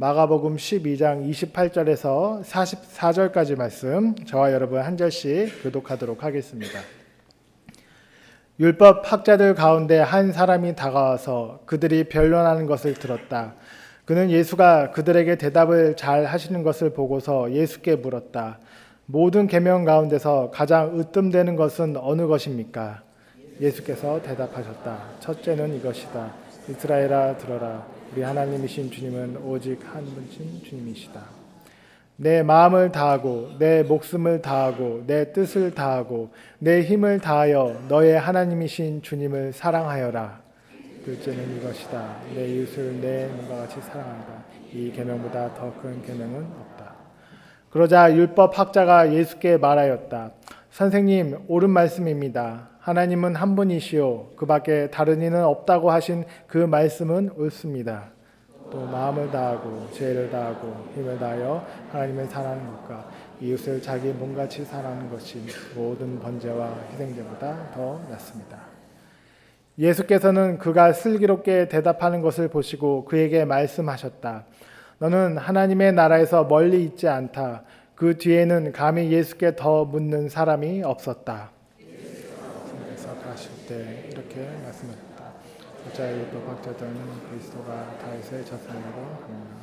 마가복음 12장 28절에서 44절까지 말씀 저와 여러분 한 절씩 교독하도록 하겠습니다. 율법 학자들 가운데 한 사람이 다가와서 그들이 변론하는 것을 들었다. 그는 예수가 그들에게 대답을 잘 하시는 것을 보고서 예수께 물었다. 모든 계명 가운데서 가장 으뜸되는 것은 어느 것입니까? 예수께서 대답하셨다. 첫째는 이것이다. 이스라엘아 들어라. 우리 하나님이신 주님은 오직 한 분이신 주님이시다. 내 마음을 다하고 내 목숨을 다하고 내 뜻을 다하고 내 힘을 다하여 너의 하나님이신 주님을 사랑하여라. 둘째는 이것이다. 내 이웃을 내 몸과 같이 사랑한다. 이 계명보다 더 큰 계명은 없다. 그러자 율법 학자가 예수께 말하였다. 선생님, 옳은 말씀입니다. 하나님은 한 분이시오. 그 밖에 다른 이는 없다고 하신 그 말씀은 옳습니다. 또 마음을 다하고 죄를 다하고 힘을 다하여 하나님을 사랑하는 것과 이웃을 자기 몸같이 사랑하는 것이 모든 번제와 희생제보다 더 낫습니다. 예수께서는 그가 슬기롭게 대답하는 것을 보시고 그에게 말씀하셨다. 너는 하나님의 나라에서 멀리 있지 않다. 그 뒤에는 감히 예수께 더 묻는 사람이 없었다. 그래서 가실 때 이렇게 말씀하셨다. 여자 율법 학자들은 그리스도가 다윗의 자손이라고 합니다.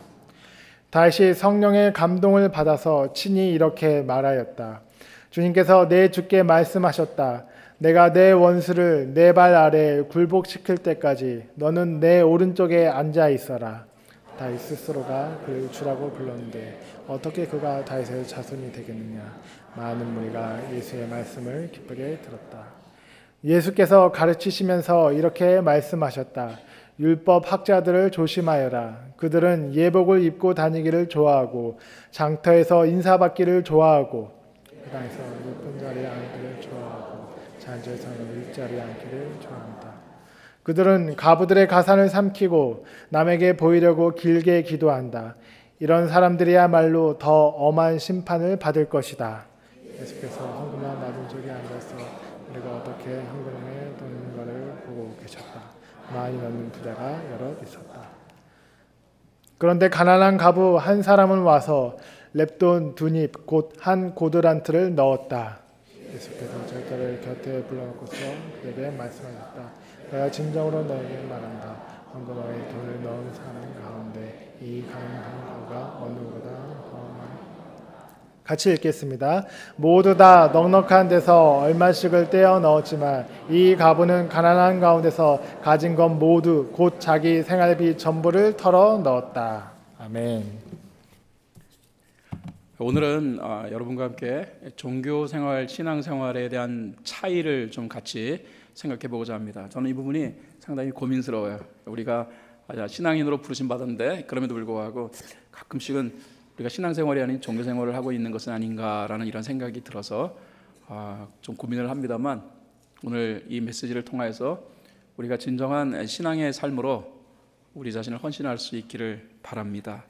다윗이 성령의 감동을 받아서 친히 이렇게 말하였다. 주님께서 내 주께 말씀하셨다. 내가 내 원수를 내 발 아래에 굴복시킬 때까지 너는 내 오른쪽에 앉아 있어라. 다윗 스스로가 그를 주라고 불렀는데 어떻게 그가 다윗의 자손이 되겠느냐. 많은 무리가 예수의 말씀을 기쁘게 들었다. 예수께서 가르치시면서 이렇게 말씀하셨다. 율법 학자들을 조심하여라. 그들은 예복을 입고 다니기를 좋아하고 장터에서 인사받기를 좋아하고 회당에서 높은 자리에 앉기를 좋아하고 잔치에서는 윗자리에 앉기를 좋아한다. 그들은 가부들의 가산을 삼키고 남에게 보이려고 길게 기도한다. 이런 사람들이야말로 더 엄한 심판을 받을 것이다. 예수께서 황금한 낮은 쪽에 앉아서 우리가 어떻게 황금에 도는 것을 보고 계셨다. 많이 넣는 부대가 여럿 있었다. 그런데 가난한 가부 한 사람은 와서 렙돈 2닙 곧 한 고드란트를 넣었다. 예수께서 절자를 곁에 불러놓고서 그에게 말씀하셨다. 내가 진정으로 너에게 말한다. 황금에 돈을 넣은 사람 가운데 이 가난한 가부가 어느 보다 더 많이. 같이 읽겠습니다. 모두 다 넉넉한 데서 얼마씩을 떼어 넣었지만 이 가부는 가난한 가운데서 가진 것 모두 곧 자기 생활비 전부를 털어 넣었다. 아멘. 오늘은 여러분과 함께 종교 생활, 신앙 생활에 대한 차이를 좀 같이 생각해 보고자 합니다. 저는 이 부분이 상당히 고민스러워요. 우리가 신앙인으로 부르심 받았는데 그럼에도 불구하고 가끔씩은 우리가 신앙생활이 아닌 종교생활을 하고 있는 것은 아닌가라는 이런 생각이 들어서 좀 고민을 합니다만 오늘 이 메시지를 통해서 우리가 진정한 신앙의 삶으로 우리 자신을 헌신할 수 있기를 바랍니다.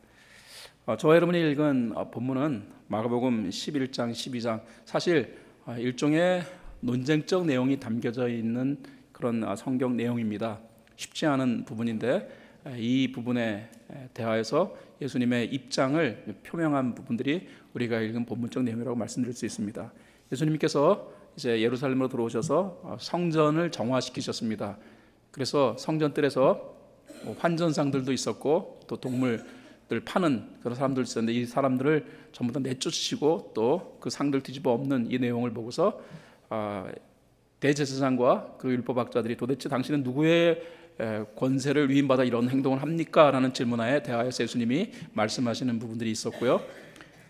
저와 여러분이 읽은 본문은 마가복음 11장, 12장 사실 일종의 논쟁적 내용이 담겨져 있는 그런 성경 내용입니다. 쉽지 않은 부분인데 이 부분에 대하여서 예수님의 입장을 표명한 부분들이 우리가 읽은 본문적 내용이라고 말씀드릴 수 있습니다. 예수님께서 이제 예루살렘으로 들어오셔서 성전을 정화시키셨습니다. 그래서 성전 뜰에서 환전상들도 있었고 또 동물들 파는 그런 사람들 있었는데 이 사람들을 전부 다 내쫓으시고 또 그 상들 뒤집어 엎는 이 내용을 보고서 대제사장과 그 율법학자들이 도대체 당신은 누구의 권세를 위임받아 이런 행동을 합니까? 라는 질문에 대하여서 예수님이 말씀하시는 부분들이 있었고요.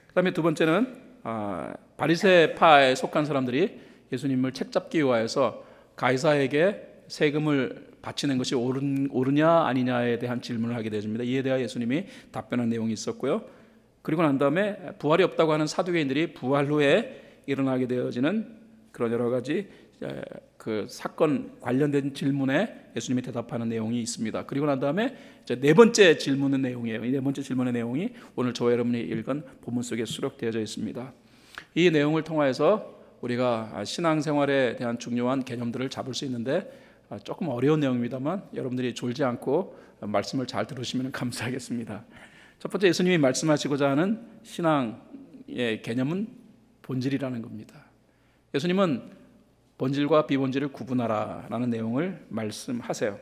그 다음에 두 번째는 바리새파에 속한 사람들이 예수님을 책잡기 위하여서 가이사에게 세금을 바치는 것이 옳으냐 아니냐에 대한 질문을 하게 되어집니다. 이에 대하여 예수님이 답변한 내용이 있었고요. 그리고 난 다음에 부활이 없다고 하는 사두개인들이 부활 후에 일어나게 되어지는 그런 여러 가지 그 사건 관련된 질문에 예수님이 대답하는 내용이 있습니다. 그리고 난 다음에 이제 네 번째 질문의 내용이에요. 이 네 번째 질문의 내용이 오늘 저와 여러분이 읽은 본문 속에 수록되어져 있습니다. 이 내용을 통해서 우리가 신앙생활에 대한 중요한 개념들을 잡을 수 있는데 조금 어려운 내용입니다만 여러분들이 졸지 않고 말씀을 잘 들으시면 감사하겠습니다. 첫 번째 예수님이 말씀하시고자 하는 신앙의 개념은 본질이라는 겁니다. 예수님은 본질과 비본질을 구분하라라는 내용을 말씀하세요.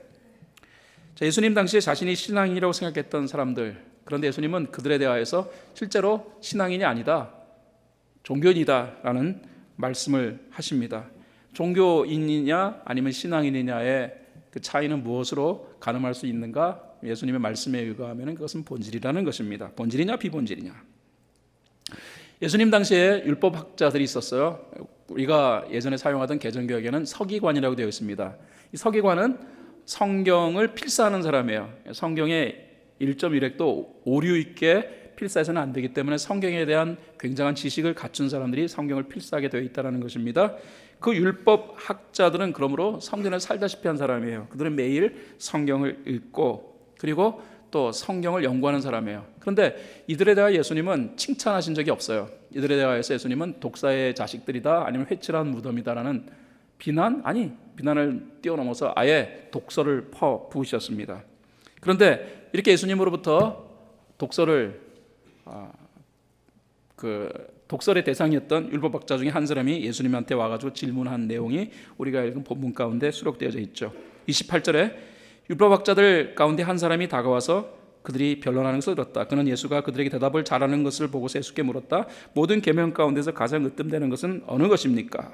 자, 예수님 당시에 자신이 신앙인이라고 생각했던 사람들, 그런데 예수님은 그들에 대하여서 실제로 신앙인이 아니다, 종교인이다라는 말씀을 하십니다. 종교인이냐 아니면 신앙인이냐의 그 차이는 무엇으로 가늠할 수 있는가? 예수님의 말씀에 의거하면 그것은 본질이라는 것입니다. 본질이냐 비본질이냐. 예수님 당시에 율법학자들이 있었어요. 우리가 예전에 사용하던 개정교역에는 서기관이라고 되어 있습니다. 이 서기관은 성경을 필사하는 사람이에요. 성경의 1.1획도 오류 있게 필사해서는 안 되기 때문에 성경에 대한 굉장한 지식을 갖춘 사람들이 성경을 필사하게 되어 있다는 것입니다. 그 율법학자들은 그러므로 성전에 살다시피 한 사람이에요. 그들은 매일 성경을 읽고 그리고 또 성경을 연구하는 사람이에요. 그런데 이들에 대해 예수님은 칭찬하신 적이 없어요. 이들에 대해서 예수님은 독사의 자식들이다, 아니면 회칠한 무덤이다라는 비난을 뛰어넘어서 아예 독설을 부으셨습니다. 그런데 이렇게 예수님으로부터 독설의 대상이었던 율법학자 중에 한 사람이 예수님한테 와가지고 질문한 내용이 우리가 읽은 본문 가운데 수록되어져 있죠. 28절에 율법학자들 가운데 한 사람이 다가와서 그들이 변론하는 것을 들었다. 그는 예수가 그들에게 대답을 잘하는 것을 보고서 예수께 물었다. 모든 계명 가운데서 가장 으뜸되는 것은 어느 것입니까?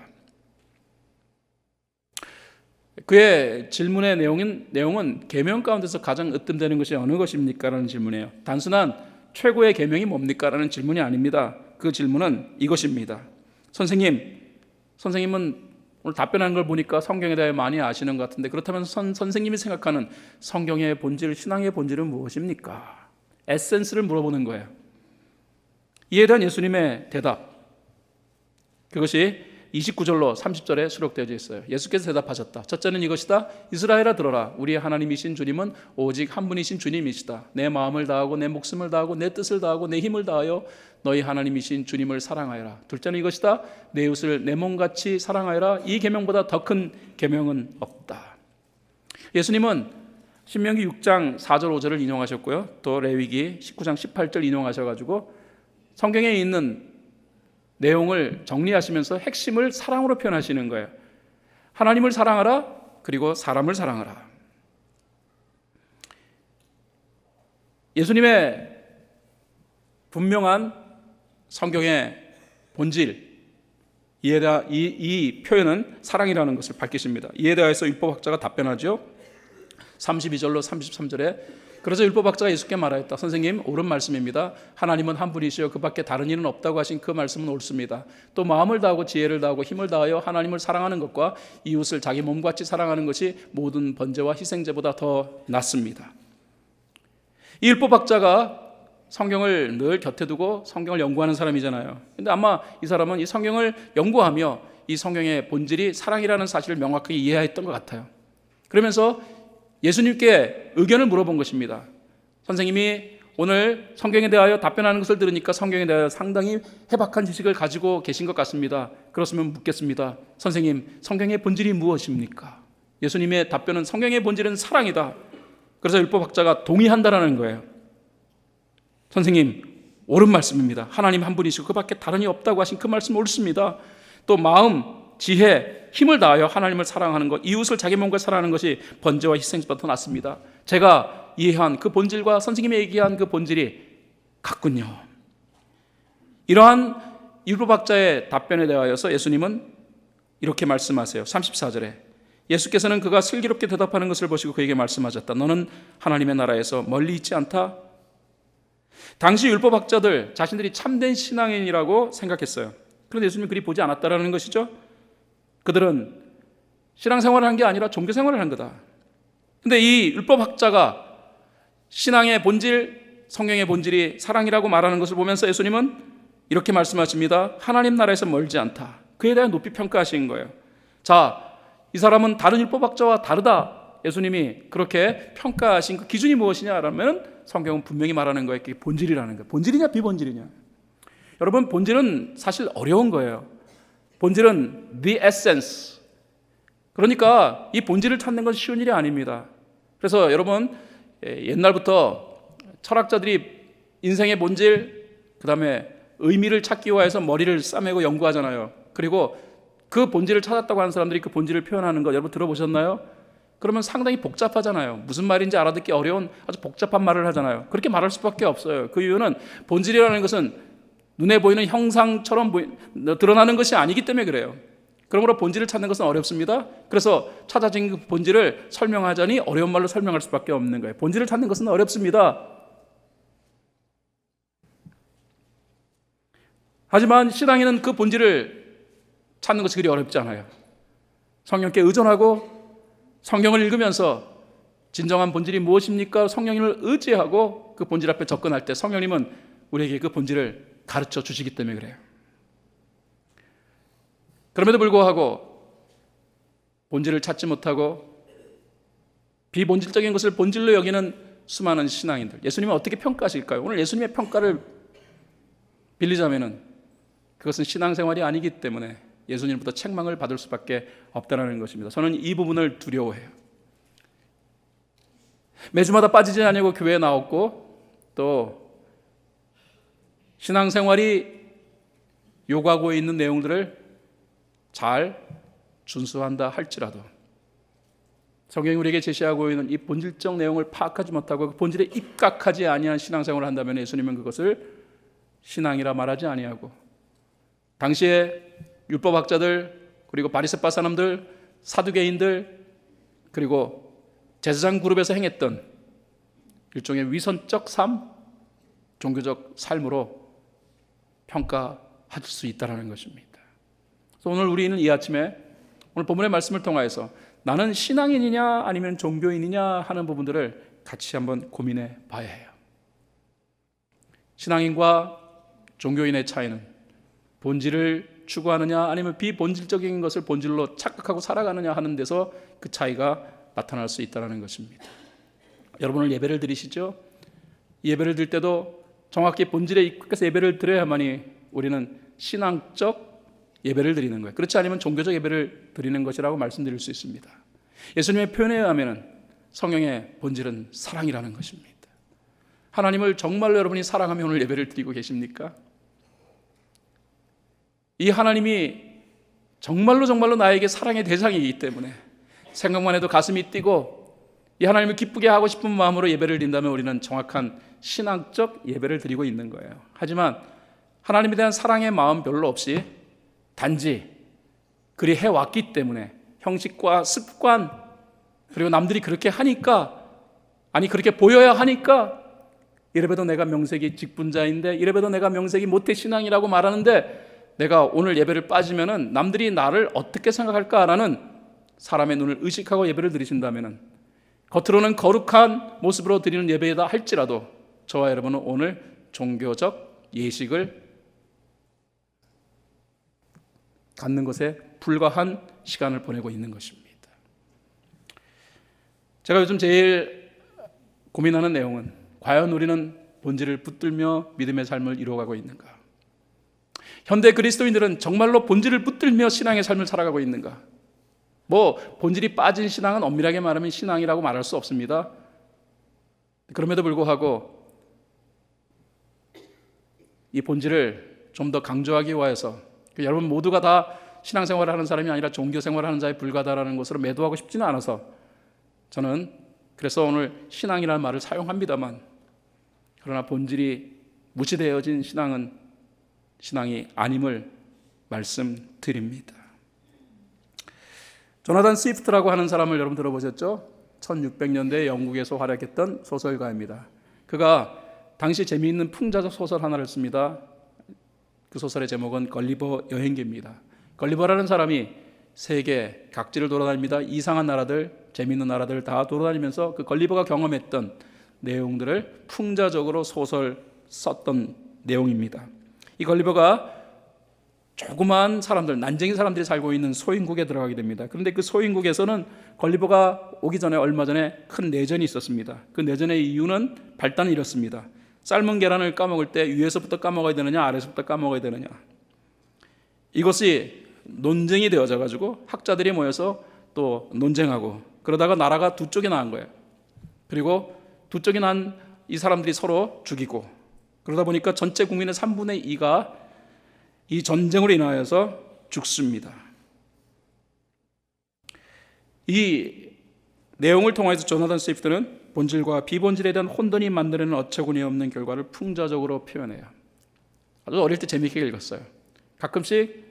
그의 질문의 내용은 계명 가운데서 가장 으뜸되는 것이 어느 것입니까? 라는 질문이에요. 단순한 최고의 계명이 뭡니까? 라는 질문이 아닙니다. 그 질문은 이것입니다. 선생님은 오늘 답변하는 걸 보니까 성경에 대해 많이 아시는 것 같은데, 그렇다면 선생님이 생각하는 성경의 본질, 신앙의 본질은 무엇입니까? 에센스를 물어보는 거예요. 이에 대한 예수님의 대답, 그것이 29절로 30절에 수록되어 있어요. 예수께서 대답하셨다. 첫째는 이것이다. 이스라엘아 들어라. 우리의 하나님이신 주님은 오직 한 분이신 주님이시다. 내 마음을 다하고 내 목숨을 다하고 내 뜻을 다하고 내 힘을 다하여 너희 하나님이신 주님을 사랑하여라. 둘째는 이것이다. 내 이웃을 내 몸같이 사랑하여라. 이 계명보다 더 큰 계명은 없다. 예수님은 신명기 6장 4절 5절을 인용하셨고요. 또 레위기 19장 18절 인용하셔가지고 성경에 있는 내용을 정리하시면서 핵심을 사랑으로 표현하시는 거예요. 하나님을 사랑하라, 그리고 사람을 사랑하라. 예수님의 분명한 성경의 본질, 이 표현은 사랑이라는 것을 밝히십니다. 이에 대해서 율법학자가 답변하죠. 32절로 33절에 그래서 율법학자가 예수께 말하였다. 선생님, 옳은 말씀입니다. 하나님은 한 분이시요 그 밖에 다른 이는 없다고 하신 그 말씀은 옳습니다. 또 마음을 다하고 지혜를 다하고 힘을 다하여 하나님을 사랑하는 것과 이웃을 자기 몸같이 사랑하는 것이 모든 번제와 희생제보다 더 낫습니다. 이 율법학자가 성경을 늘 곁에 두고 성경을 연구하는 사람이잖아요. 근데 아마 이 사람은 이 성경을 연구하며 이 성경의 본질이 사랑이라는 사실을 명확하게 이해했던 것 같아요. 그러면서 예수님께 의견을 물어본 것입니다. 선생님이 오늘 성경에 대하여 답변하는 것을 들으니까 성경에 대하여 상당히 해박한 지식을 가지고 계신 것 같습니다. 그렇으면 묻겠습니다. 선생님, 성경의 본질이 무엇입니까? 예수님의 답변은 성경의 본질은 사랑이다. 그래서 율법학자가 동의한다라는 거예요. 선생님, 옳은 말씀입니다. 하나님 한 분이시고 그 밖에 다른 이 없다고 하신 그 말씀 옳습니다. 또 마음, 지혜, 힘을 다하여 하나님을 사랑하는 것, 이웃을 자기 몸과 사랑하는 것이 번제와 희생보다 더 낫습니다. 제가 이해한 그 본질과 선생님이 얘기한 그 본질이 같군요. 이러한 율법학자의 답변에 대하여서 예수님은 이렇게 말씀하세요. 34절에 예수께서는 그가 슬기롭게 대답하는 것을 보시고 그에게 말씀하셨다. 너는 하나님의 나라에서 멀리 있지 않다. 당시 율법학자들 자신들이 참된 신앙인이라고 생각했어요. 그런데 예수님은 그리 보지 않았다라는 것이죠. 그들은 신앙생활을 한 게 아니라 종교생활을 한 거다. 그런데 이 율법학자가 신앙의 본질, 성경의 본질이 사랑이라고 말하는 것을 보면서 예수님은 이렇게 말씀하십니다. 하나님 나라에서 멀지 않다. 그에 대한 높이 평가하신 거예요. 자, 이 사람은 다른 율법학자와 다르다. 예수님이 그렇게 평가하신 그 기준이 무엇이냐라면 성경은 분명히 말하는 거예요. 그게 본질이라는 거예요. 본질이냐 비본질이냐. 여러분, 본질은 사실 어려운 거예요. 본질은 the essence. 그러니까 이 본질을 찾는 건 쉬운 일이 아닙니다. 그래서 여러분, 옛날부터 철학자들이 인생의 본질, 그 다음에 의미를 찾기 위해서 머리를 싸매고 연구하잖아요. 그리고 그 본질을 찾았다고 하는 사람들이 그 본질을 표현하는 거 여러분 들어보셨나요? 그러면 상당히 복잡하잖아요. 무슨 말인지 알아듣기 어려운 아주 복잡한 말을 하잖아요. 그렇게 말할 수밖에 없어요. 그 이유는 본질이라는 것은 눈에 보이는 형상처럼 드러나는 것이 아니기 때문에 그래요. 그러므로 본질을 찾는 것은 어렵습니다. 그래서 찾아진 그 본질을 설명하자니 어려운 말로 설명할 수밖에 없는 거예요. 본질을 찾는 것은 어렵습니다. 하지만 신앙인은 그 본질을 찾는 것이 그리 어렵지 않아요. 성령께 의존하고 성경을 읽으면서 진정한 본질이 무엇입니까? 성령님을 의지하고 그 본질 앞에 접근할 때 성령님은 우리에게 그 본질을 가르쳐 주시기 때문에 그래요. 그럼에도 불구하고 본질을 찾지 못하고 비본질적인 것을 본질로 여기는 수많은 신앙인들, 예수님은 어떻게 평가하실까요? 오늘 예수님의 평가를 빌리자면은 그것은 신앙생활이 아니기 때문에 예수님부터 책망을 받을 수밖에 없다는 것입니다. 저는 이 부분을 두려워해요. 매주마다 빠지지 않고 교회에 나왔고 또 신앙생활이 요구하고 있는 내용들을 잘 준수한다 할지라도 성경이 우리에게 제시하고 있는 이 본질적 내용을 파악하지 못하고 그 본질에 입각하지 아니한 신앙생활을 한다면 예수님은 그것을 신앙이라 말하지 아니하고 당시에 율법학자들 그리고 바리새파 사람들 사두개인들 그리고 제사장 그룹에서 행했던 일종의 위선적 삶, 종교적 삶으로 평가할 수 있다는 것입니다. 그래서 오늘 우리는 이 아침에 오늘 본문의 말씀을 통하여서 나는 신앙인이냐 아니면 종교인이냐 하는 부분들을 같이 한번 고민해 봐야 해요. 신앙인과 종교인의 차이는 본질을 추구하느냐 아니면 비본질적인 것을 본질로 착각하고 살아가느냐 하는 데서 그 차이가 나타날 수 있다는 것입니다. 여러분 오늘 예배를 드리시죠? 이 예배를 드릴 때도 정확히 본질에 입각해서 예배를 드려야만이 우리는 신앙적 예배를 드리는 거예요. 그렇지 않으면 종교적 예배를 드리는 것이라고 말씀드릴 수 있습니다. 예수님의 표현에 의하면 성령의 본질은 사랑이라는 것입니다. 하나님을 정말로 여러분이 사랑하며 오늘 예배를 드리고 계십니까? 이 하나님이 정말로 나에게 사랑의 대상이기 때문에 생각만 해도 가슴이 뛰고 이 하나님을 기쁘게 하고 싶은 마음으로 예배를 드린다면 우리는 정확한 신앙적 예배를 드리고 있는 거예요. 하지만 하나님에 대한 사랑의 마음 별로 없이 단지 그리 해왔기 때문에 형식과 습관 그리고 남들이 그렇게 하니까 아니 그렇게 보여야 하니까 이래봬도 내가 명색이 직분자인데 이래봬도 내가 명색이 모태신앙이라고 말하는데 내가 오늘 예배를 빠지면은 남들이 나를 어떻게 생각할까라는 사람의 눈을 의식하고 예배를 드리신다면은 겉으로는 거룩한 모습으로 드리는 예배이다 할지라도 저와 여러분은 오늘 종교적 예식을 갖는 것에 불과한 시간을 보내고 있는 것입니다. 제가 요즘 제일 고민하는 내용은 과연 우리는 본질을 붙들며 믿음의 삶을 이루어가고 있는가? 현대 그리스도인들은 정말로 본질을 붙들며 신앙의 삶을 살아가고 있는가? 본질이 빠진 신앙은 엄밀하게 말하면 신앙이라고 말할 수 없습니다. 그럼에도 불구하고 이 본질을 좀 더 강조하기 위해서 여러분 모두가 다 신앙생활을 하는 사람이 아니라 종교생활을 하는 자에 불과하다는 것으로 매도하고 싶지는 않아서 저는 그래서 오늘 신앙이라는 말을 사용합니다만 그러나 본질이 무시되어진 신앙은 신앙이 아님을 말씀드립니다. 조나단 스위프트라고 하는 사람을 여러분 들어보셨죠? 1600년대에 영국에서 활약했던 소설가입니다. 그가 당시 재미있는 풍자적 소설 하나를 씁니다. 그 소설의 제목은 걸리버 여행기입니다. 걸리버라는 사람이 세계 각지를 돌아다닙니다. 이상한 나라들, 재미있는 나라들 다 돌아다니면서 그 걸리버가 경험했던 내용들을 풍자적으로 소설 썼던 내용입니다. 이 걸리버가 조그만 사람들, 난쟁이 사람들이 살고 있는 소인국에 들어가게 됩니다. 그런데 그 소인국에서는 걸리버가 오기 전에 얼마 전에 큰 내전이 있었습니다. 그 내전의 이유는 발단은 이렇습니다. 삶은 계란을 까먹을 때 위에서부터 까먹어야 되느냐 아래서부터 까먹어야 되느냐, 이것이 논쟁이 되어져 가지고 학자들이 모여서 또 논쟁하고 그러다가 나라가 두 쪽이 나간 거예요. 그리고 두 쪽이 난 이 사람들이 서로 죽이고 그러다 보니까 전체 국민의 3분의 2가 이 전쟁으로 인하여서 죽습니다. 이 내용을 통해서 조나단 스위프트는 본질과 비본질에 대한 혼돈이 만들어내는 어처구니 없는 결과를 풍자적으로 표현해요. 아주 어릴 때 재미있게 읽었어요. 가끔씩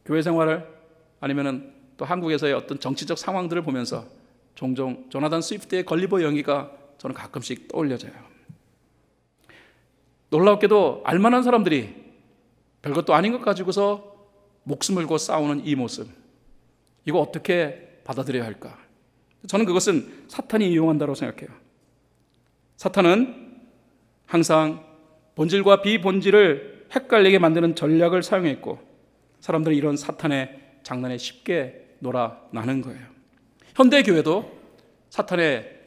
교회 생활을 아니면은 또 한국에서의 어떤 정치적 상황들을 보면서 종종 조나단 스위프트의 걸리버 연기가 저는 가끔씩 떠올려져요. 놀랍게도 알만한 사람들이 별것도 아닌 것 가지고서 목숨을 걸고 싸우는 이 모습, 이거 어떻게 받아들여야 할까? 저는 그것은 사탄이 이용한다고 생각해요. 사탄은 항상 본질과 비본질을 헷갈리게 만드는 전략을 사용했고, 사람들은 이런 사탄의 장난에 쉽게 놀아나는 거예요. 현대 교회도 사탄의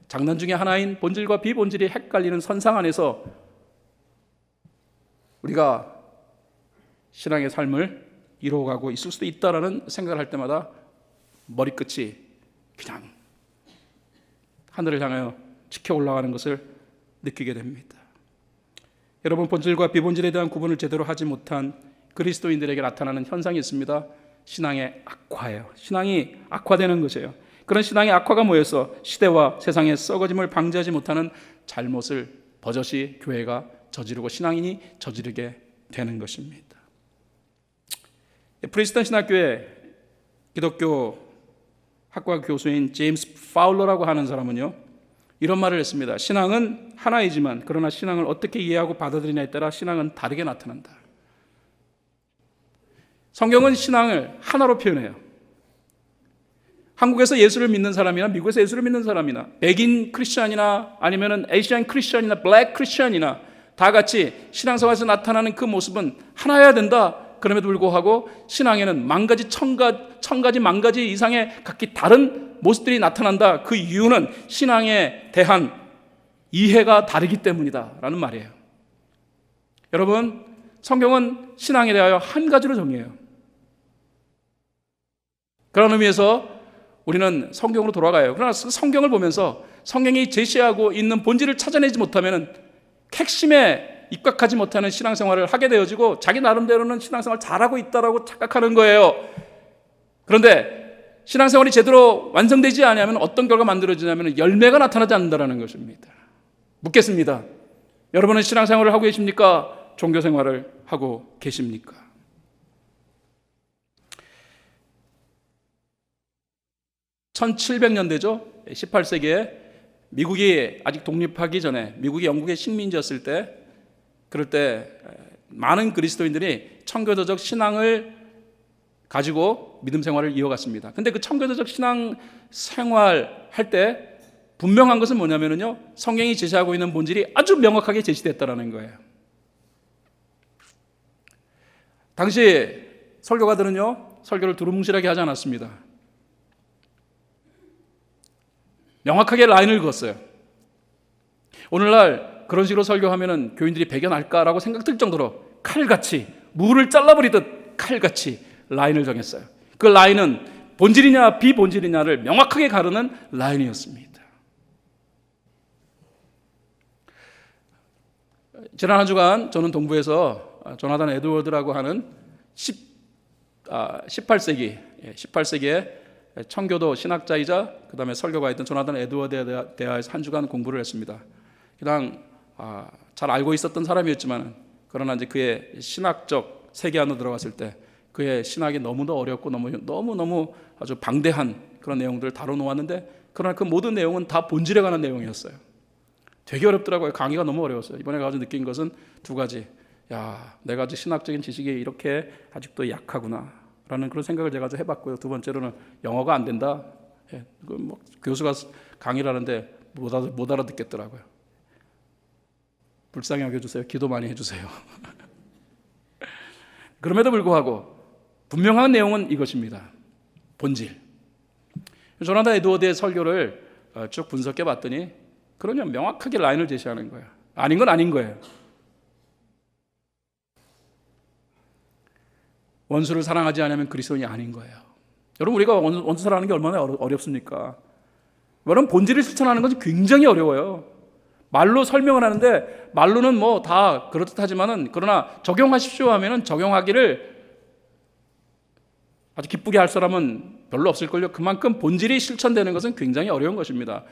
장난 중에 하나인 본질과 비본질이 헷갈리는 선상 안에서 우리가 신앙의 삶을 이루어가고 있을 수도 있다라는 생각을 할 때마다 머리끝이 그냥 하늘을 향하여 치켜 올라가는 것을 느끼게 됩니다. 여러분, 본질과 비본질에 대한 구분을 제대로 하지 못한 그리스도인들에게 나타나는 현상이 있습니다. 신앙의 악화예요. 신앙이 악화되는 것이에요. 그런 신앙의 악화가 모여서 시대와 세상의 썩어짐을 방지하지 못하는 잘못을 버젓이 교회가 저지르고 신앙인이 저지르게 되는 것입니다. 프리스턴 신학교의 기독교 학과 교수인 제임스 파울러라고 하는 사람은요, 이런 말을 했습니다. 신앙은 하나이지만 그러나 신앙을 어떻게 이해하고 받아들이냐에 따라 신앙은 다르게 나타난다. 성경은 신앙을 하나로 표현해요. 한국에서 예수를 믿는 사람이나 미국에서 예수를 믿는 사람이나 백인 크리스천이나 아니면은 에이시안 크리스천이나 블랙 크리스천이나 다 같이 신앙생활에서 나타나는 그 모습은 하나여야 된다. 그럼에도 불구하고 신앙에는 만가지 천가지 만가지 이상의 각기 다른 모습들이 나타난다. 그 이유는 신앙에 대한 이해가 다르기 때문이다 라는 말이에요. 여러분, 성경은 신앙에 대하여 한 가지로 정의해요. 그런 의미에서 우리는 성경으로 돌아가요. 그러나 성경을 보면서 성경이 제시하고 있는 본질을 찾아내지 못하면 핵심에 입각하지 못하는 신앙생활을 하게 되어지고 자기 나름대로는 신앙생활 잘하고 있다라고 착각하는 거예요. 그런데 신앙생활이 제대로 완성되지 않으면 어떤 결과가 만들어지냐면 열매가 나타나지 않는다는 것입니다. 묻겠습니다. 여러분은 신앙생활을 하고 계십니까? 종교생활을 하고 계십니까? (1700년대죠) 18세기에 미국이 아직 독립하기 전에 미국이 영국의 식민지였을 때, 그럴 때 많은 그리스도인들이 청교도적 신앙을 가지고 믿음 생활을 이어갔습니다. 근데 그 청교도적 신앙 생활 할 때 분명한 것은 뭐냐면요, 성경이 제시하고 있는 본질이 아주 명확하게 제시됐다라는 거예요. 당시 설교가들은요, 설교를 두루뭉실하게 하지 않았습니다. 명확하게 라인을 그었어요. 오늘날 그런 식으로 설교하면은 교인들이 배겨날까라고 생각들 정도로 칼같이 무를 잘라버리듯 칼같이 라인을 정했어요. 그 라인은 본질이냐 비본질이냐를 명확하게 가르는 라인이었습니다. 지난 한 주간 저는 동부에서 조나단 에드워드라고 하는 18세기에 청교도 신학자이자 그 다음에 설교가였던 조나단 에드워드에 대하여서 한 주간 공부를 했습니다. 그냥 잘 알고 있었던 사람이었지만, 그러나 이제 그의 신학적 세계 안으로 들어갔을 때 그의 신학이 너무도 어렵고 너무 아주 방대한 그런 내용들을 다뤄놓았는데, 그러나 그 모든 내용은 다 본질에 관한 내용이었어요. 되게 어렵더라고요. 강의가 너무 어려웠어요. 이번에 가서 느낀 것은 두 가지. 내가 아주 신학적인 지식이 이렇게 아직도 약하구나 라는 그런 생각을 제가 해봤고요. 두 번째로는 영어가 안 된다. 교수가 강의를 하는데 못 알아듣겠더라고요. 불쌍히 여겨주세요. 기도 많이 해주세요. 그럼에도 불구하고 분명한 내용은 이것입니다. 본질. 조나단 에드워드의 설교를 쭉 분석해 봤더니 그러면 명확하게 라인을 제시하는 거예요. 아닌 건 아닌 거예요. 원수를 사랑하지 않으면 그리스도인이 아닌 거예요. 여러분, 우리가 원수 사랑하는 게 얼마나 어렵습니까? 여러분, 본질을 실천하는 것은 굉장히 어려워요. 말로 설명을 하는데 말로는 뭐 다 그렇듯하지만은 그러나 적용하십시오 하면은 적용하기를 아주 기쁘게 할 사람은 별로 없을걸요. 그만큼 본질이 실천되는 것은 굉장히 어려운 것입니다.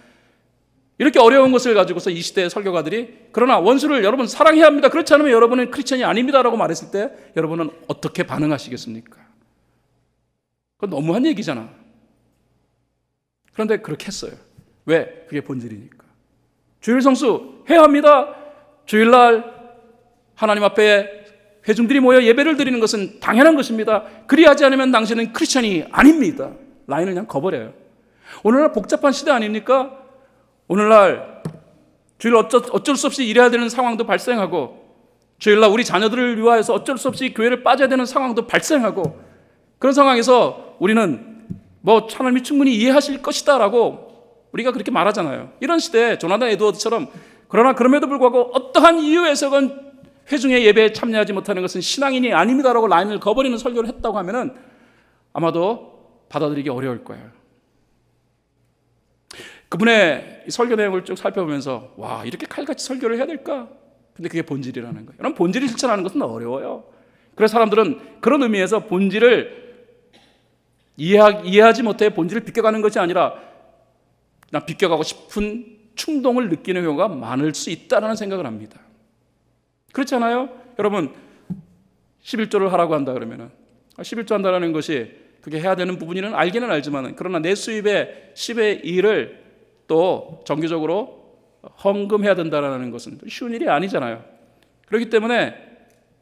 이렇게 어려운 것을 가지고서 이 시대의 설교가들이 그러나 원수를 여러분 사랑해야 합니다. 그렇지 않으면 여러분은 크리스천이 아닙니다라고 말했을 때 여러분은 어떻게 반응하시겠습니까? 그건 너무한 얘기잖아. 그런데 그렇게 했어요. 왜? 그게 본질이니까. 주일 성수 해야 합니다. 주일날 하나님 앞에 회중들이 모여 예배를 드리는 것은 당연한 것입니다. 그리하지 않으면 당신은 크리스천이 아닙니다. 라인을 그냥 거버려요. 오늘날 복잡한 시대 아닙니까? 오늘날 주일 어쩔 수 없이 일해야 되는 상황도 발생하고 주일날 우리 자녀들을 위하여서 어쩔 수 없이 교회를 빠져야 되는 상황도 발생하고 그런 상황에서 우리는 뭐 하나님이 충분히 이해하실 것이다 라고 우리가 그렇게 말하잖아요. 이런 시대에 조나단 에드워드처럼 그러나 그럼에도 불구하고 어떠한 이유에서건 회중의 예배에 참여하지 못하는 것은 신앙인이 아닙니다라고 라인을 거버리는 설교를 했다고 하면은 아마도 받아들이기 어려울 거예요. 그분의 설교 내용을 쭉 살펴보면서 와 이렇게 칼같이 설교를 해야 될까? 근데 그게 본질이라는 거예요. 여러분 본질을 실천하는 것은 어려워요. 그래서 사람들은 그런 의미에서 본질을 이해하지 못해 본질을 비껴가는 것이 아니라 그냥 비껴가고 싶은 충동을 느끼는 경우가 많을 수 있다는 생각을 합니다. 그렇지 않아요? 여러분 11조를 하라고 한다 그러면은 11조 한다는 것이 그게 해야 되는 부분이는 알기는 알지만 그러나 내 수입의 10의 1을 또 정기적으로 헌금해야 된다는 것은 쉬운 일이 아니잖아요. 그렇기 때문에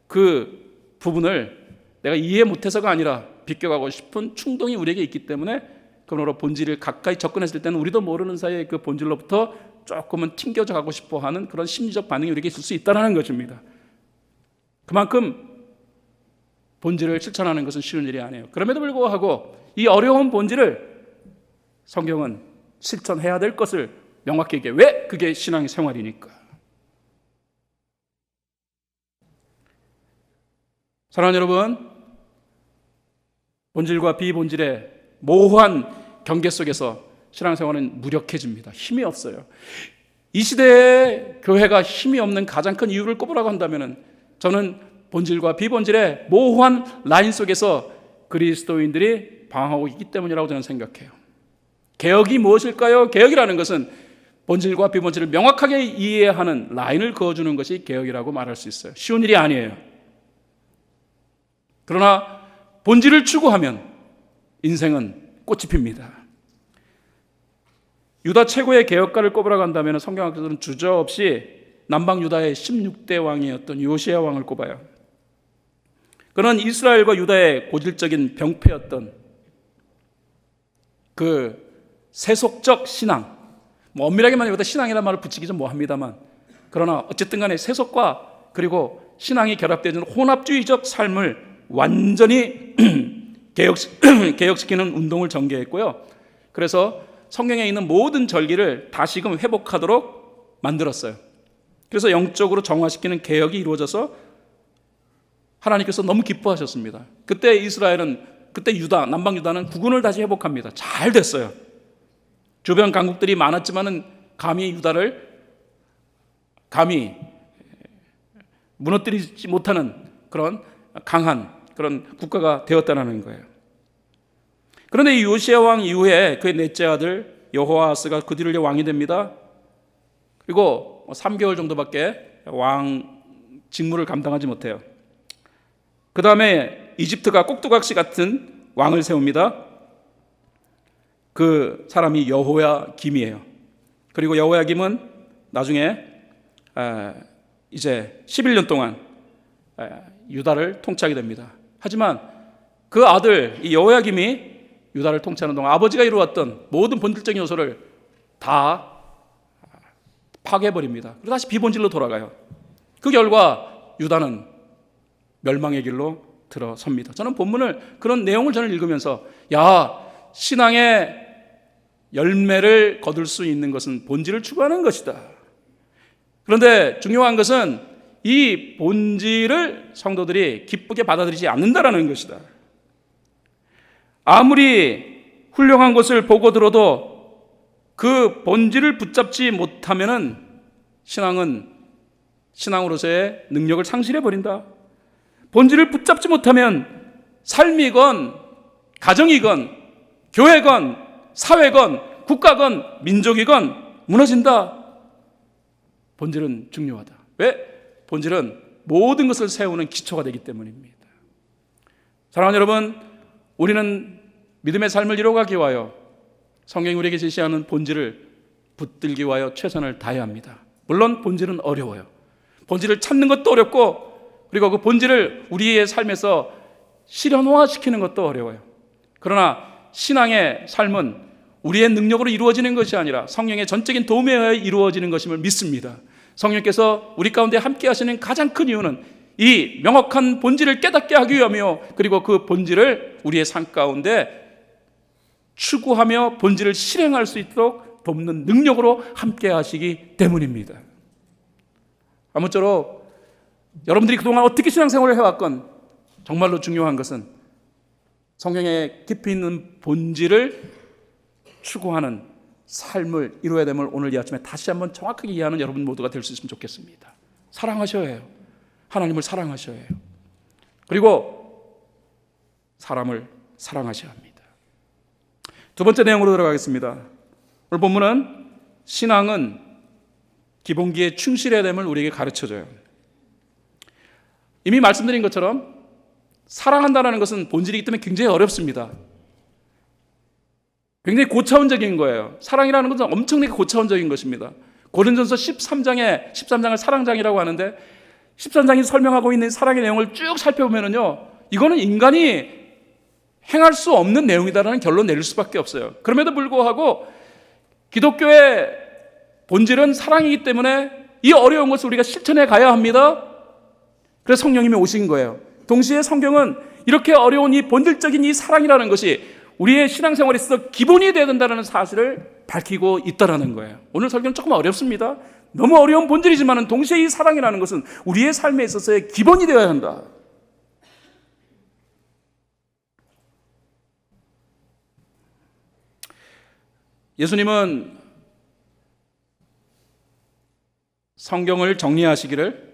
그 부분을 내가 이해 못해서가 아니라 비껴가고 싶은 충동이 우리에게 있기 때문에 그러므로 본질을 가까이 접근했을 때는 우리도 모르는 사이에 그 본질로부터 조금은 튕겨져 가고 싶어 하는 그런 심리적 반응이 우리에게 있을 수 있다는 것입니다. 그만큼 본질을 실천하는 것은 쉬운 일이 아니에요. 그럼에도 불구하고 이 어려운 본질을 성경은 실천해야 될 것을 명확히 얘기해요. 왜? 그게 신앙의 생활이니까. 사랑하는 여러분, 본질과 비본질의 모호한 경계 속에서 신앙생활은 무력해집니다. 힘이 없어요. 이 시대에 교회가 힘이 없는 가장 큰 이유를 꼽으라고 한다면 저는 본질과 비본질의 모호한 라인 속에서 그리스도인들이 방황하고 있기 때문이라고 저는 생각해요. 개혁이 무엇일까요? 개혁이라는 것은 본질과 비본질을 명확하게 이해하는 라인을 그어주는 것이 개혁이라고 말할 수 있어요. 쉬운 일이 아니에요. 그러나 본질을 추구하면 인생은 꽃이 핍니다. 유다 최고의 개혁가를 꼽으라고 한다면 성경학자들은 주저없이 남방 유다의 16대 왕이었던 요시야 왕을 꼽아요. 그는 이스라엘과 유다의 고질적인 병폐였던 그 세속적 신앙, 엄밀하게만 여기다 신앙이라는 말을 붙이기 좀 뭐합니다만 그러나 어쨌든 간에 세속과 그리고 신앙이 결합되는 혼합주의적 삶을 완전히 개혁시키는 운동을 전개했고요. 그래서 성경에 있는 모든 절기를 다시금 회복하도록 만들었어요. 그래서 영적으로 정화시키는 개혁이 이루어져서 하나님께서 너무 기뻐하셨습니다. 그때 유다, 남방 유다는 국운을 다시 회복합니다. 잘 됐어요. 주변 강국들이 많았지만은 감히 유다를 감히 무너뜨리지 못하는 그런 강한 그런 국가가 되었다는 거예요. 그런데 이 요시야 왕 이후에 그의 넷째 아들 여호아하스가 그 뒤를 왕이 됩니다. 그리고 3개월 정도밖에 왕 직무를 감당하지 못해요. 그 다음에 이집트가 꼭두각시 같은 왕을 세웁니다. 그 사람이 여호야김이에요. 그리고 여호야김은 나중에 이제 11년 동안 유다를 통치하게 됩니다. 하지만 그 아들 이 여호야김이 유다를 통치하는 동안 아버지가 이루었던 모든 본질적인 요소를 다 파괴해버립니다. 그리고 다시 비본질로 돌아가요. 그 결과 유다는 멸망의 길로 들어섭니다. 저는 본문을 그런 내용을 저는 읽으면서 신앙의 열매를 거둘 수 있는 것은 본질을 추구하는 것이다. 그런데 중요한 것은 이 본질을 성도들이 기쁘게 받아들이지 않는다라는 것이다. 아무리 훌륭한 것을 보고 들어도 그 본질을 붙잡지 못하면은 신앙은 신앙으로서의 능력을 상실해버린다. 본질을 붙잡지 못하면 삶이건 가정이건 교회건 사회건 국가건 민족이건 무너진다. 본질은 중요하다. 왜? 본질은 모든 것을 세우는 기초가 되기 때문입니다. 사랑하는 여러분, 우리는 믿음의 삶을 이루어가기 위하여 성경이 우리에게 제시하는 본질을 붙들기 위하여 최선을 다해야 합니다. 물론 본질은 어려워요. 본질을 찾는 것도 어렵고, 그리고 그 본질을 우리의 삶에서 실현화시키는 것도 어려워요. 그러나 신앙의 삶은 우리의 능력으로 이루어지는 것이 아니라 성령의 전적인 도움에 의해 이루어지는 것임을 믿습니다. 성령께서 우리 가운데 함께 하시는 가장 큰 이유는 이 명확한 본질을 깨닫게 하기 위함이요, 그리고 그 본질을 우리의 삶 가운데 추구하며 본질을 실행할 수 있도록 돕는 능력으로 함께 하시기 때문입니다. 아무쪼록 여러분들이 그동안 어떻게 신앙생활을 해왔건 정말로 중요한 것은 성경에 깊이 있는 본질을 추구하는 삶을 이루어야 됨을 오늘 이 아침에 다시 한번 정확하게 이해하는 여러분 모두가 될 수 있으면 좋겠습니다. 사랑하셔야 해요. 하나님을 사랑하셔야 해요. 그리고 사람을 사랑하셔야 합니다. 두 번째 내용으로 들어가겠습니다. 오늘 본문은 신앙은 기본기에 충실해야 됨을 우리에게 가르쳐줘요. 이미 말씀드린 것처럼 사랑한다는 것은 본질이기 때문에 굉장히 어렵습니다. 굉장히 고차원적인 거예요. 사랑이라는 것은 엄청나게 고차원적인 것입니다. 고린도전서 13장을 사랑장이라고 하는데 13장이 설명하고 있는 사랑의 내용을 쭉 살펴보면요, 이거는 인간이 행할 수 없는 내용이다라는 결론 내릴 수밖에 없어요. 그럼에도 불구하고 기독교의 본질은 사랑이기 때문에 이 어려운 것을 우리가 실천해 가야 합니다. 그래서 성령님이 오신 거예요. 동시에 성경은 이렇게 어려운 이 본질적인 이 사랑이라는 것이 우리의 신앙생활에 있어서 기본이 되어야 된다는 사실을 밝히고 있다는 거예요. 오늘 설교는 조금 어렵습니다. 너무 어려운 본질이지만 동시에 이 사랑이라는 것은 우리의 삶에 있어서의 기본이 되어야 한다. 예수님은 성경을 정리하시기를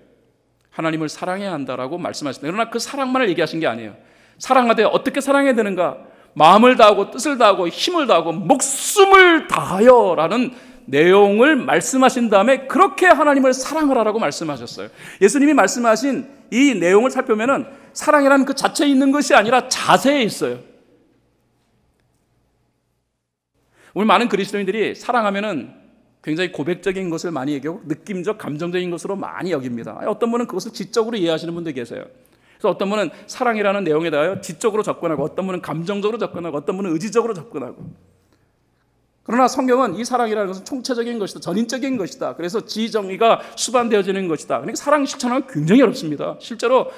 하나님을 사랑해야 한다라고 말씀하셨다. 그러나 그 사랑만을 얘기하신 게 아니에요. 사랑하되 어떻게 사랑해야 되는가? 마음을 다하고 뜻을 다하고 힘을 다하고 목숨을 다하여라는 내용을 말씀하신 다음에 그렇게 하나님을 사랑하라고 말씀하셨어요. 예수님이 말씀하신 이 내용을 살펴보면 사랑이라는 그 자체에 있는 것이 아니라 자세에 있어요. 우리 많은 그리스도인들이 사랑하면은 굉장히 고백적인 것을 많이 얘기하고 느낌적, 감정적인 것으로 많이 여깁니다. 어떤 분은 그것을 지적으로 이해하시는 분도 계세요. 그래서 어떤 분은 사랑이라는 내용에 대하여 지적으로 접근하고, 어떤 분은 감정적으로 접근하고, 어떤 분은 의지적으로 접근하고. 그러나 성경은 이 사랑이라는 것은 총체적인 것이다, 전인적인 것이다. 그래서 지정의가 수반되어지는 것이다. 그러니까 사랑 실천하기 굉장히 어렵습니다. 실제로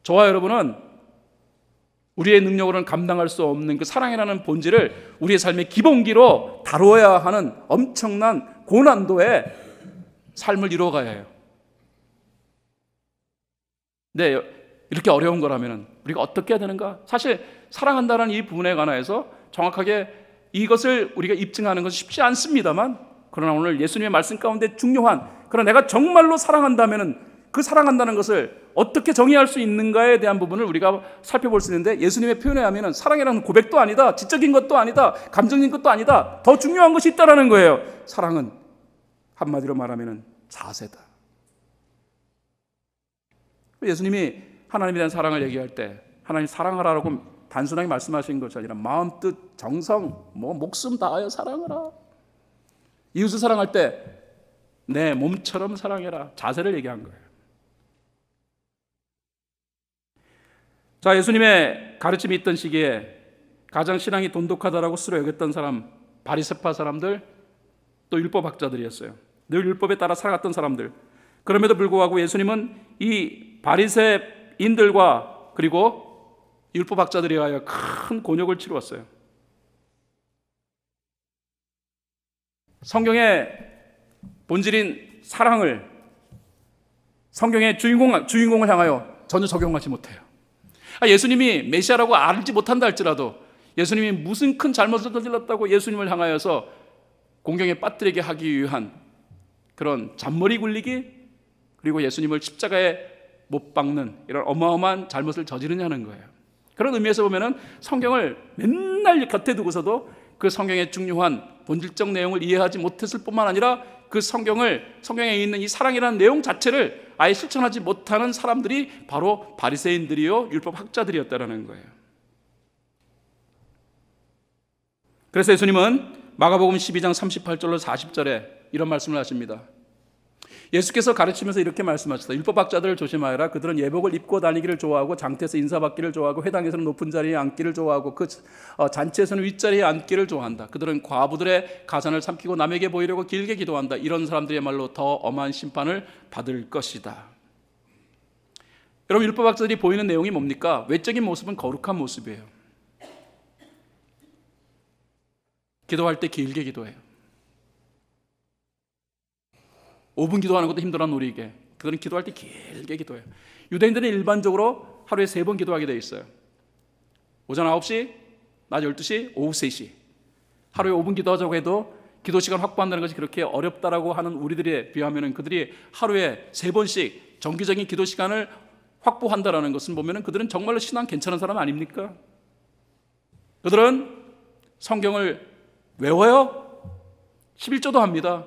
저와 여러분은 우리의 능력으로는 감당할 수 없는 그 사랑이라는 본질을 우리의 삶의 기본기로 다루어야 하는 엄청난 고난도의 삶을 이루어가야 해요. 근데 이렇게 어려운 거라면 우리가 어떻게 해야 되는가? 사실 사랑한다는 이 부분에 관해서 정확하게 이것을 우리가 입증하는 것은 쉽지 않습니다만, 그러나 오늘 예수님의 말씀 가운데 중요한, 그러나 내가 정말로 사랑한다면 그 사랑한다는 것을 어떻게 정의할 수 있는가에 대한 부분을 우리가 살펴볼 수 있는데, 예수님의 표현에 하면 사랑이라는 고백도 아니다, 지적인 것도 아니다, 감정적인 것도 아니다, 더 중요한 것이 있다라는 거예요. 사랑은 한마디로 말하면 자세다. 예수님이 하나님에 대한 사랑을 얘기할 때 하나님 사랑하라고 단순하게 말씀하신 것이 아니라 마음, 뜻, 정성, 목숨 다하여 사랑하라. 이웃을 사랑할 때 내 몸처럼 사랑해라, 자세를 얘기한 거예요. 자, 예수님의 가르침이 있던 시기에 가장 신앙이 돈독하다라고 스스로 여겼던 사람, 바리새파 사람들, 또 율법학자들이었어요. 늘 율법에 따라 살아갔던 사람들. 그럼에도 불구하고 예수님은 이 바리새인들과 그리고 율법학자들에 의하여 큰 곤욕을 치루었어요. 성경의 본질인 사랑을 성경의 주인공을 향하여 전혀 적용하지 못해요. 예수님이 메시아라고 알지 못한다 할지라도, 예수님이 무슨 큰 잘못을 저질렀다고 예수님을 향하여서 공경에 빠뜨리게 하기 위한 그런 잔머리 굴리기, 그리고 예수님을 십자가에 못 박는 이런 어마어마한 잘못을 저지르냐는 거예요. 그런 의미에서 보면은 성경을 맨날 곁에 두고서도 그 성경의 중요한 본질적 내용을 이해하지 못했을 뿐만 아니라 그 성경에 있는 이 사랑이라는 내용 자체를 아예 실천하지 못하는 사람들이 바로 바리새인들이요 율법 학자들이었다라는 거예요. 그래서 예수님은 마가복음 12장 38절로 40절에 이런 말씀을 하십니다. 예수께서 가르치면서 이렇게 말씀하셨다. 율법학자들을 조심하여라. 그들은 예복을 입고 다니기를 좋아하고 장태에서 인사받기를 좋아하고 회당에서는 높은 자리에 앉기를 좋아하고 잔치에서는 윗자리에 앉기를 좋아한다. 그들은 과부들의 가산을 삼키고 남에게 보이려고 길게 기도한다. 이런 사람들이야말로 더 엄한 심판을 받을 것이다. 여러분, 율법학자들이 보이는 내용이 뭡니까? 외적인 모습은 거룩한 모습이에요. 기도할 때 길게 기도해요. 5분 기도하는 것도 힘들어하는 우리에게 그들은 기도할 때 길게 기도해요. 유대인들은 일반적으로 하루에 3번 기도하게 되어 있어요. 오전 9시, 낮 12시, 오후 3시. 하루에 5분 기도하자고 해도 기도 시간 확보한다는 것이 그렇게 어렵다라고 하는 우리들에 비하면 그들이 하루에 3번씩 정기적인 기도 시간을 확보한다라는 것은 보면 그들은 정말로 신앙 괜찮은 사람 아닙니까? 그들은 성경을 외워요. 11조도 합니다.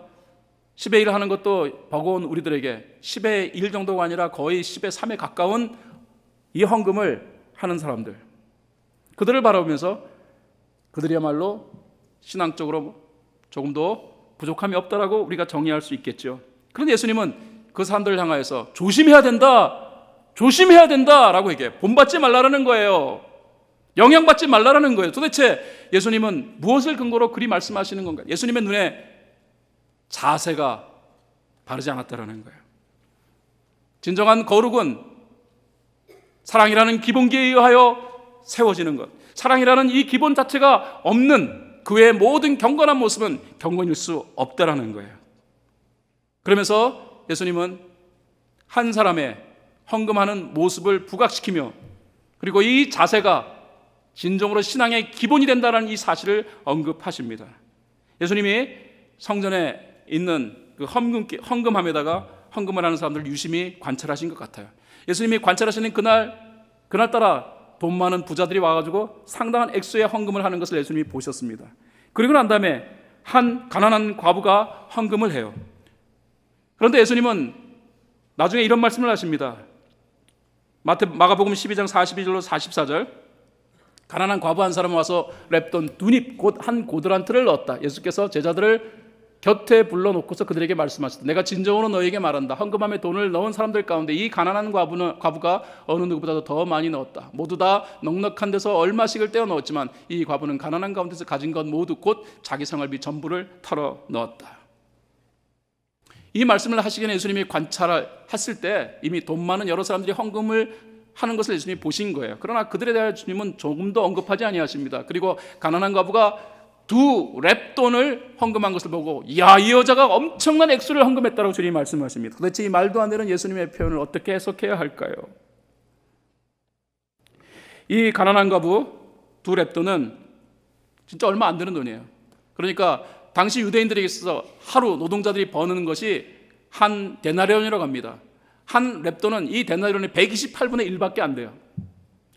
10의 1 하는 것도 버거운 우리들에게 10의 1 정도가 아니라 거의 10의 3에 가까운 이 헌금을 하는 사람들, 그들을 바라보면서 그들이야말로 신앙적으로 조금 더 부족함이 없다라고 우리가 정의할 수 있겠죠. 그런데 예수님은 그 사람들을 향하여서 조심해야 된다라고 얘기해. 본받지 말라라는 거예요. 영향받지 말라라는 거예요. 도대체 예수님은 무엇을 근거로 그리 말씀하시는 건가? 예수님의 눈에 자세가 바르지 않았다라는 거예요. 진정한 거룩은 사랑이라는 기본기에 의하여 세워지는 것. 사랑이라는 이 기본 자체가 없는 그 외의 모든 경건한 모습은 경건일 수 없다라는 거예요. 그러면서 예수님은 한 사람의 헌금하는 모습을 부각시키며 그리고 이 자세가 진정으로 신앙의 기본이 된다는 이 사실을 언급하십니다. 예수님이 성전에 있는 그 헌금함에다가 헌금을 하는 사람들을 유심히 관찰하신 것 같아요. 예수님이 관찰하시는 그날따라 돈 많은 부자들이 와가지고 상당한 액수의 헌금을 하는 것을 예수님이 보셨습니다. 그리고 난 다음에 한 가난한 과부가 헌금을 해요. 그런데 예수님은 나중에 이런 말씀을 하십니다. 마가복음 12장 42절로 44절. 가난한 과부 한 사람은 와서 랩돈 2닙 곧 한 고드란트를 넣었다. 예수께서 제자들을 곁에 불러놓고서 그들에게 말씀하셨다. 내가 진정으로 너희에게 말한다. 헌금함에 돈을 넣은 사람들 가운데 이 가난한 과부가 어느 누구보다도 더 많이 넣었다. 모두 다 넉넉한 데서 얼마씩을 떼어 넣었지만 이 과부는 가난한 가운데서 가진 것 모두 곧 자기 생활비 전부를 털어 넣었다. 이 말씀을 하시기에 예수님이 관찰했을 때 이미 돈 많은 여러 사람들이 헌금을 하는 것을 예수님이 보신 거예요. 그러나 그들에 대해 주님은 조금 더 언급하지 아니하십니다. 그리고 가난한 과부가 2 랩돈을 헌금한 것을 보고 이야, 이 여자가 엄청난 액수를 헌금했다고 주님이 말씀하십니다. 도대체 이 말도 안 되는 예수님의 표현을 어떻게 해석해야 할까요? 이 가난한 과부 2 랩돈은 진짜 얼마 안 되는 돈이에요. 그러니까 당시 유대인들에게 있어서 하루 노동자들이 버는 것이 한 데나리온이라고 합니다. 한 랩돈은 이 데나리온의 128분의 1밖에 안 돼요.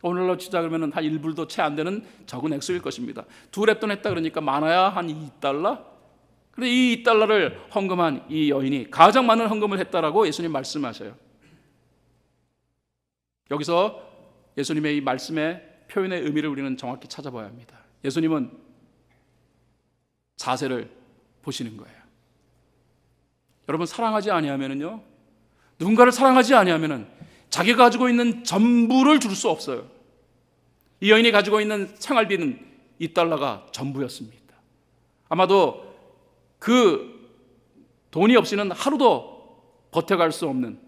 오늘로 치자 그러면 한 1불도 채 안 되는 적은 액수일 것입니다. 2 랩돈 했다 그러니까 많아야 한 2달러? 그런데 이 2달러를 헌금한 이 여인이 가장 많은 헌금을 했다라고 예수님 말씀하셔요. 여기서 예수님의 이 말씀의 표현의 의미를 우리는 정확히 찾아봐야 합니다. 예수님은 자세를 보시는 거예요. 여러분, 사랑하지 아니하면은요, 누군가를 사랑하지 아니하면은 자기가 가지고 있는 전부를 줄 수 없어요. 이 여인이 가지고 있는 생활비는 2달러가 전부였습니다. 아마도 그 돈이 없이는 하루도 버텨갈 수 없는,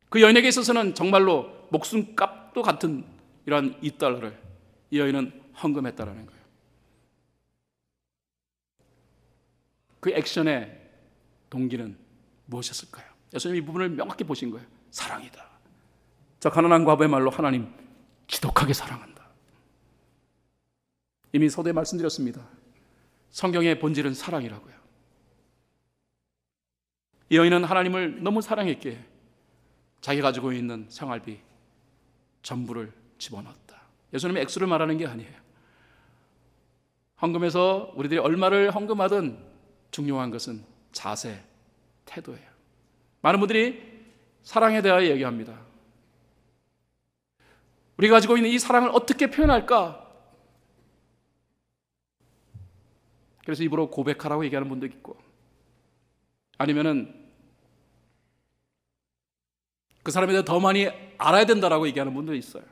그 여인에게 있어서는 정말로 목숨값도 같은 이러한 2달러를 이 여인은 헌금했다라는 거예요. 그 액션의 동기는 무엇이었을까요? 예수님이 이 부분을 명확히 보신 거예요. 사랑이다. 저 가난한 과부의 말로 하나님 지독하게 사랑한다. 이미 서두에 말씀드렸습니다. 성경의 본질은 사랑이라고요. 이 여인은 하나님을 너무 사랑했기에 자기 가지고 있는 생활비 전부를 집어넣었다. 예수님이 액수를 말하는 게 아니에요. 헌금에서 우리들이 얼마를 헌금하든 중요한 것은 자세, 태도예요. 많은 분들이 사랑에 대하여 얘기합니다. 우리가 가지고 있는 이 사랑을 어떻게 표현할까? 그래서 입으로 고백하라고 얘기하는 분도 있고, 아니면은 그 사람에 대해 더 많이 알아야 된다라고 얘기하는 분도 있어요.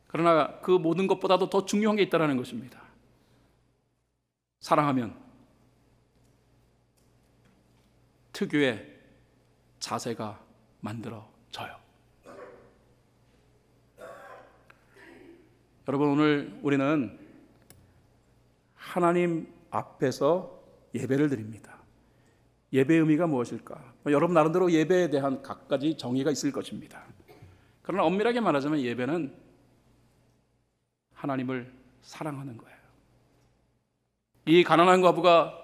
그러나 그 모든 것보다도 더 중요한 게 있다는 것입니다. 사랑하면 특유의 자세가 만들어져요. 여러분, 오늘 우리는 하나님 앞에서 예배를 드립니다. 예배의 의미가 무엇일까? 여러분 나름대로 예배에 대한 각가지 정의가 있을 것입니다. 그러나 엄밀하게 말하자면 예배는 하나님을 사랑하는 거예요. 이 가난한 과부가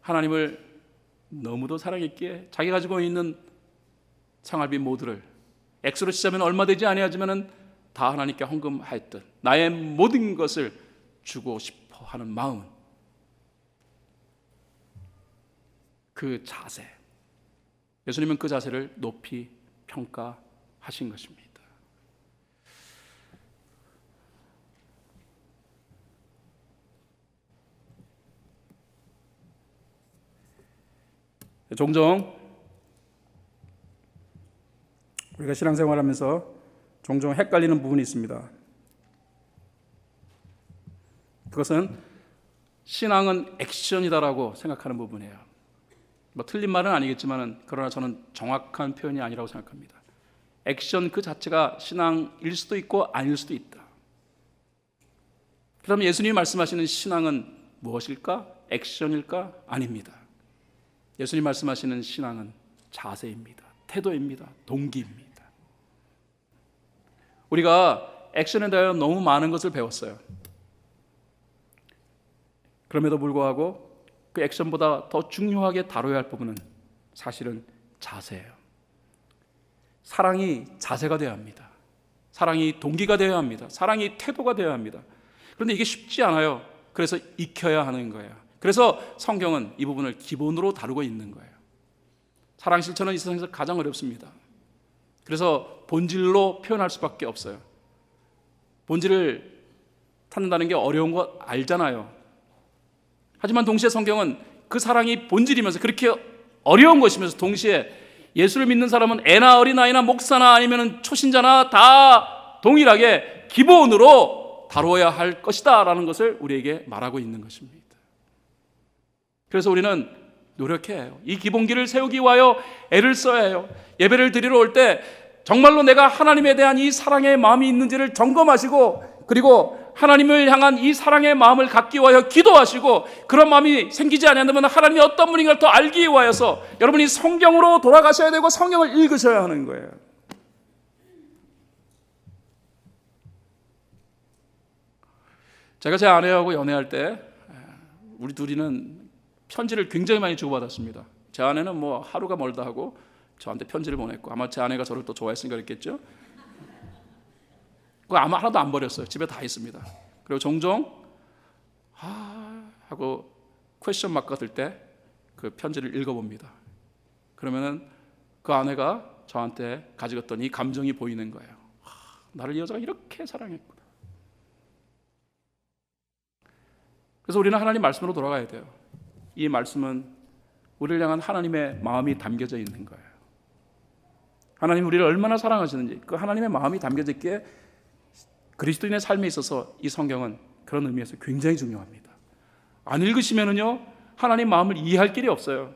하나님을 너무도 사랑했기에 자기 가지고 있는 생활비 모두를, 액수로 치자면 얼마 되지 아니하지만은 다 하나님께 헌금하였던 나의 모든 것을 주고 싶어 하는 마음은, 그 자세, 예수님은 그 자세를 높이 평가하신 것입니다. 종종 우리가 신앙생활하면서 종종 헷갈리는 부분이 있습니다. 그것은 신앙은 액션이다라고 생각하는 부분이에요. 뭐 틀린 말은 아니겠지만 그러나 저는 정확한 표현이 아니라고 생각합니다. 액션 그 자체가 신앙일 수도 있고 아닐 수도 있다. 그러면 예수님이 말씀하시는 신앙은 무엇일까? 액션일까? 아닙니다. 예수님 말씀하시는 신앙은 자세입니다. 태도입니다. 동기입니다. 우리가 액션에 대하여 너무 많은 것을 배웠어요. 그럼에도 불구하고 그 액션보다 더 중요하게 다뤄야 할 부분은 사실은 자세예요. 사랑이 자세가 되어야 합니다. 사랑이 동기가 되어야 합니다. 사랑이 태도가 되어야 합니다. 그런데 이게 쉽지 않아요. 그래서 익혀야 하는 거예요. 그래서 성경은 이 부분을 기본으로 다루고 있는 거예요. 사랑 실천은 이 세상에서 가장 어렵습니다. 그래서 본질로 표현할 수밖에 없어요. 본질을 찾는다는 게 어려운 거 알잖아요. 하지만 동시에 성경은 그 사랑이 본질이면서 그렇게 어려운 것이면서 동시에 예수를 믿는 사람은 애나 어린아이나 목사나 아니면 초신자나 다 동일하게 기본으로 다루어야 할 것이다 라는 것을 우리에게 말하고 있는 것입니다. 그래서 우리는 노력해야 해요. 이 기본기를 세우기 위하여 애를 써야 해요. 예배를 드리러 올 때 정말로 내가 하나님에 대한 이 사랑의 마음이 있는지를 점검하시고, 그리고 하나님을 향한 이 사랑의 마음을 갖기 위하여 기도하시고, 그런 마음이 생기지 않는다면 하나님이 어떤 분인가를 더 알기 위하여서 여러분이 성경으로 돌아가셔야 되고 성경을 읽으셔야 하는 거예요. 제가 제 아내하고 연애할 때 우리 둘이는 편지를 굉장히 많이 주고받았습니다. 제 아내는 뭐 하루가 멀다 하고 저한테 편지를 보냈고, 아마 제 아내가 저를 또 좋아했으니까 그랬겠죠. 그거 아마 하나도 안 버렸어요. 집에 다 있습니다. 그리고 종종 하고 퀘스천 마크가 들 때 그 편지를 읽어봅니다. 그러면은 그 아내가 저한테 가지고 있던 이 감정이 보이는 거예요. 나를 이 여자가 이렇게 사랑했구나. 그래서 우리는 하나님 말씀으로 돌아가야 돼요. 이 말씀은 우리를 향한 하나님의 마음이 담겨져 있는 거예요. 하나님 우리를 얼마나 사랑하시는지 그 하나님의 마음이 담겨져 있기에 그리스도인의 삶에 있어서 이 성경은 그런 의미에서 굉장히 중요합니다. 안 읽으시면은요 하나님 마음을 이해할 길이 없어요.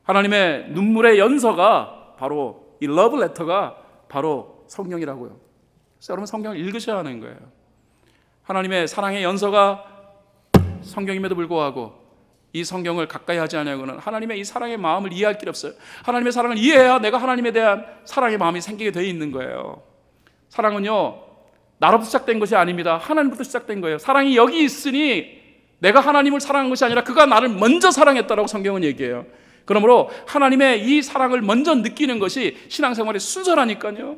하나님의 눈물의 연서가 바로 이 러브 레터가 바로 성경이라고요. 그래서 여러분 성경을 읽으셔야 하는 거예요. 하나님의 사랑의 연서가 성경임에도 불구하고 이 성경을 가까이 하지 않으려고는 하나님의 이 사랑의 마음을 이해할 길이 없어요. 하나님의 사랑을 이해해야 내가 하나님에 대한 사랑의 마음이 생기게 되어 있는 거예요. 사랑은요 나로부터 시작된 것이 아닙니다. 하나님부터 시작된 거예요. 사랑이 여기 있으니 내가 하나님을 사랑한 것이 아니라 그가 나를 먼저 사랑했다라고 성경은 얘기해요. 그러므로 하나님의 이 사랑을 먼저 느끼는 것이 신앙생활의 순서라니까요.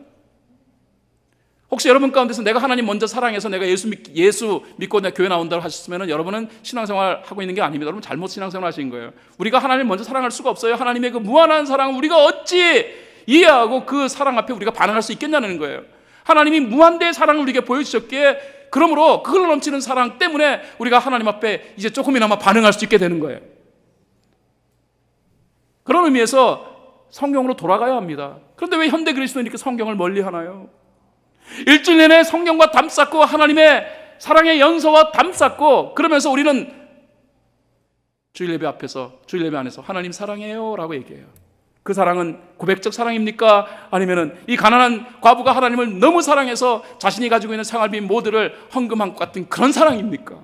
혹시 여러분 가운데서 내가 하나님 먼저 사랑해서 내가 예수 믿고 내가 교회 나온다고 하셨으면 여러분은 신앙생활 하고 있는 게 아닙니다. 여러분 잘못 신앙생활 하신 거예요. 우리가 하나님을 먼저 사랑할 수가 없어요. 하나님의 그 무한한 사랑을 우리가 어찌 이해하고 그 사랑 앞에 우리가 반응할 수 있겠냐는 거예요. 하나님이 무한대의 사랑을 우리에게 보여주셨기에 그러므로 그걸 넘치는 사랑 때문에 우리가 하나님 앞에 이제 조금이나마 반응할 수 있게 되는 거예요. 그런 의미에서 성경으로 돌아가야 합니다. 그런데 왜 현대 그리스도는 이렇게 성경을 멀리 하나요? 일주일 내내 성경과 담쌓고 하나님의 사랑의 연서와 담쌓고 그러면서 우리는 주일 예배 안에서 하나님 사랑해요 라고 얘기해요. 그 사랑은 고백적 사랑입니까? 아니면은 이 가난한 과부가 하나님을 너무 사랑해서 자신이 가지고 있는 생활비 모두를 헌금한 것 같은 그런 사랑입니까?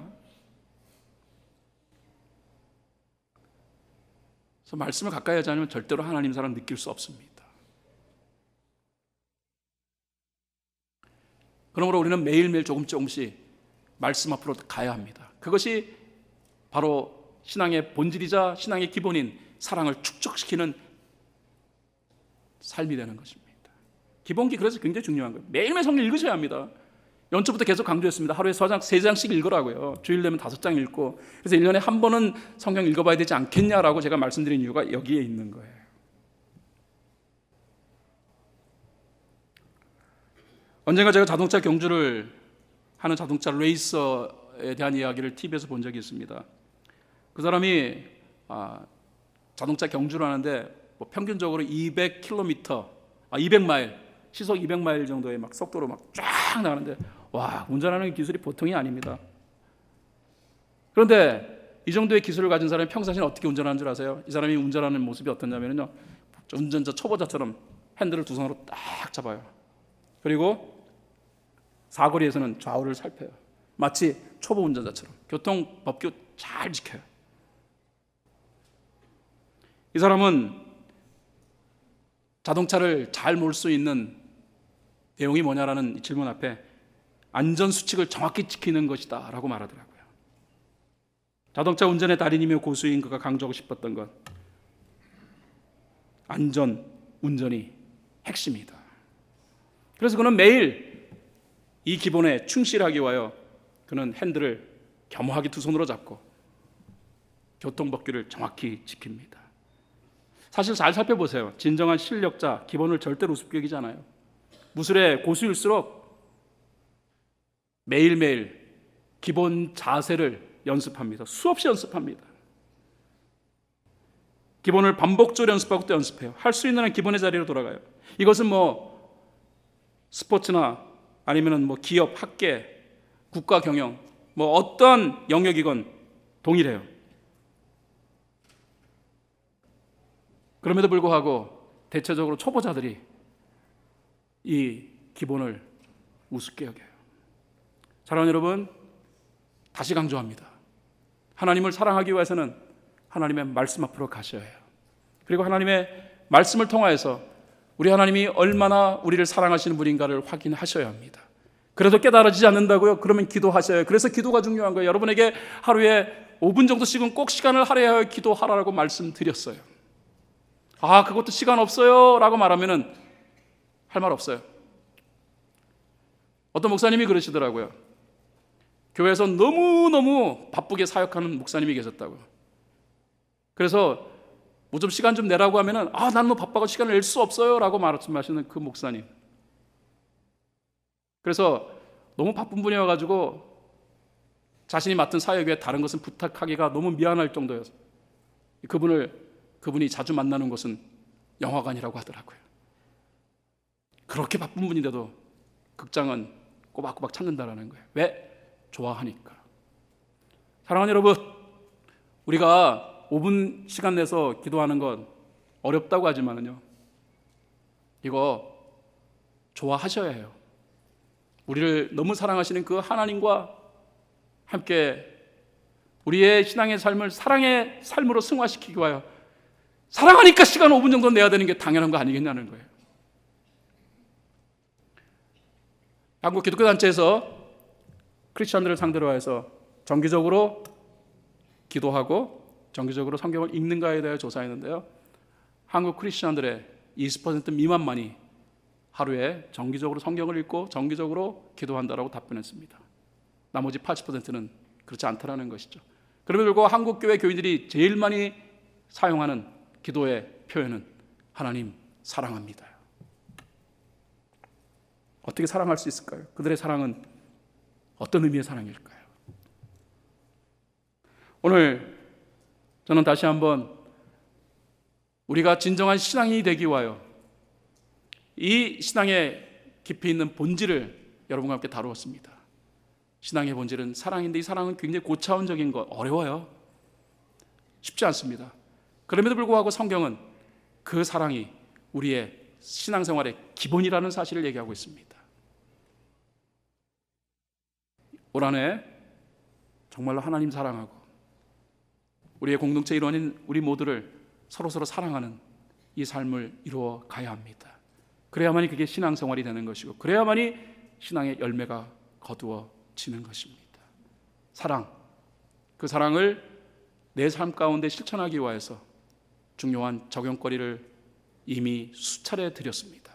그래서 말씀을 가까이 하지 않으면 절대로 하나님 사랑 느낄 수 없습니다. 그러므로 우리는 매일매일 조금씩 말씀 앞으로 가야 합니다. 그것이 바로 신앙의 본질이자 신앙의 기본인 사랑을 축적시키는 삶이 되는 것입니다. 기본기 그래서 굉장히 중요한 거예요. 매일매일 성경 읽으셔야 합니다. 연초부터 계속 강조했습니다. 하루에 3장씩 읽으라고요. 주일 되면 5장 읽고. 그래서 1년에 한 번은 성경 읽어봐야 되지 않겠냐라고 제가 말씀드린 이유가 여기에 있는 거예요. 언젠가 제가 자동차 경주를 하는 자동차 레이서에 대한 이야기를 TV에서 본 적이 있습니다. 그 사람이 자동차 경주를 하는데 뭐 평균적으로 200마일, 시속 200마일 정도의 막 속도로 막 쫙 나가는데 와, 운전하는 기술이 보통이 아닙니다. 그런데 이 정도의 기술을 가진 사람이 평상시에 어떻게 운전하는 줄 아세요? 이 사람이 운전하는 모습이 어떠냐면요, 운전자 초보자처럼 핸들을 두 손으로 딱 잡아요. 그리고 사거리에서는 좌우를 살펴요. 마치 초보 운전자처럼 교통법규 잘 지켜요. 이 사람은 자동차를 잘 몰 수 있는 내용이 뭐냐라는 질문 앞에 안전수칙을 정확히 지키는 것이다 라고 말하더라고요. 자동차 운전의 달인이며 고수인 그가 강조하고 싶었던 것, 안전 운전이 핵심이다. 그래서 그는 매일 이 기본에 충실하기 위하여 그는 핸들을 겸허하게 두 손으로 잡고 교통법규를 정확히 지킵니다. 사실 잘 살펴보세요. 진정한 실력자, 기본을 절대로 우습게 여기지 않아요. 무술의 고수일수록 매일매일 기본 자세를 연습합니다. 수없이 연습합니다. 기본을 반복적으로 연습하고 또 연습해요. 할 수 있는 한 기본의 자리로 돌아가요. 이것은 뭐 스포츠나 아니면 뭐 기업, 학계, 국가 경영, 뭐 어떤 영역이건 동일해요. 그럼에도 불구하고 대체적으로 초보자들이 이 기본을 우습게 여겨요. 사랑하는 여러분, 다시 강조합니다. 하나님을 사랑하기 위해서는 하나님의 말씀 앞으로 가셔야 해요. 그리고 하나님의 말씀을 통하여서 우리 하나님이 얼마나 우리를 사랑하시는 분인가를 확인하셔야 합니다. 그래도 깨달아지지 않는다고요? 그러면 기도하셔야 해요. 그래서 기도가 중요한 거예요. 여러분에게 하루에 5분 정도씩은 꼭 시간을 할애하여 기도하라고 말씀드렸어요. 그것도 시간 없어요 라고 말하면 할 말 없어요. 어떤 목사님이 그러시더라고요. 교회에서 너무너무 바쁘게 사역하는 목사님이 계셨다고요. 그래서 뭐 좀 시간 좀 내라고 하면은 난 너무 바빠서 시간을 낼 수 없어요 라고 말씀하시는 그 목사님. 그래서 너무 바쁜 분이어가지고 자신이 맡은 사역 외에 다른 것은 부탁하기가 너무 미안할 정도여서 그분이 자주 만나는 곳은 영화관이라고 하더라고요. 그렇게 바쁜 분인데도 극장은 꼬박꼬박 찾는다라는 거예요. 왜? 좋아하니까. 사랑하는 여러분, 우리가 5분 시간 내서 기도하는 건 어렵다고 하지만은요, 이거 좋아하셔야 해요. 우리를 너무 사랑하시는 그 하나님과 함께 우리의 신앙의 삶을 사랑의 삶으로 승화시키기 위하여 사랑하니까 시간 5분 정도 내야 되는 게 당연한 거 아니겠냐는 거예요. 한국 기독교 단체에서 크리스천들을 상대로 해서 정기적으로 기도하고 정기적으로 성경을 읽는가에 대해 조사했는데요. 한국 크리스천들의 20% 미만만이 하루에 정기적으로 성경을 읽고 정기적으로 기도한다라고 답변했습니다. 나머지 80%는 그렇지 않다라는 것이죠. 그럼에도 불구하고 한국 교회 교인들이 제일 많이 사용하는 기도의 표현은 하나님 사랑합니다. 어떻게 사랑할 수 있을까요? 그들의 사랑은 어떤 의미의 사랑일까요? 오늘 저는 다시 한번 우리가 진정한 신앙인이 되기 위하여 이 신앙의 깊이 있는 본질을 여러분과 함께 다루었습니다. 신앙의 본질은 사랑인데 이 사랑은 굉장히 고차원적인 것, 어려워요. 쉽지 않습니다. 그럼에도 불구하고 성경은 그 사랑이 우리의 신앙생활의 기본이라는 사실을 얘기하고 있습니다. 올 한해 정말로 하나님 사랑하고 우리의 공동체 일원인 우리 모두를 서로서로 사랑하는 이 삶을 이루어 가야 합니다. 그래야만이 그게 신앙생활이 되는 것이고 그래야만이 신앙의 열매가 거두어지는 것입니다. 사랑, 그 사랑을 내 삶 가운데 실천하기 위해서 중요한 적용거리를 이미 수차례 드렸습니다.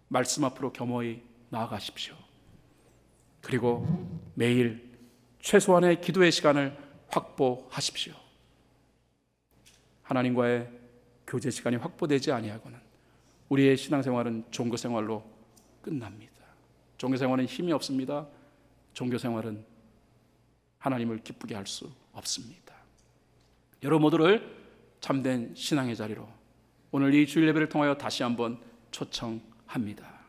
말씀 앞으로 겸허히 나아가십시오. 그리고 매일 최소한의 기도의 시간을 확보하십시오. 하나님과의 교제 시간이 확보되지 아니하고는 우리의 신앙생활은 종교생활로 끝납니다. 종교생활은 힘이 없습니다. 종교생활은 하나님을 기쁘게 할 수 없습니다. 여러분 모두를 참된 신앙의 자리로 오늘 이 주일 예배를 통하여 다시 한번 초청합니다.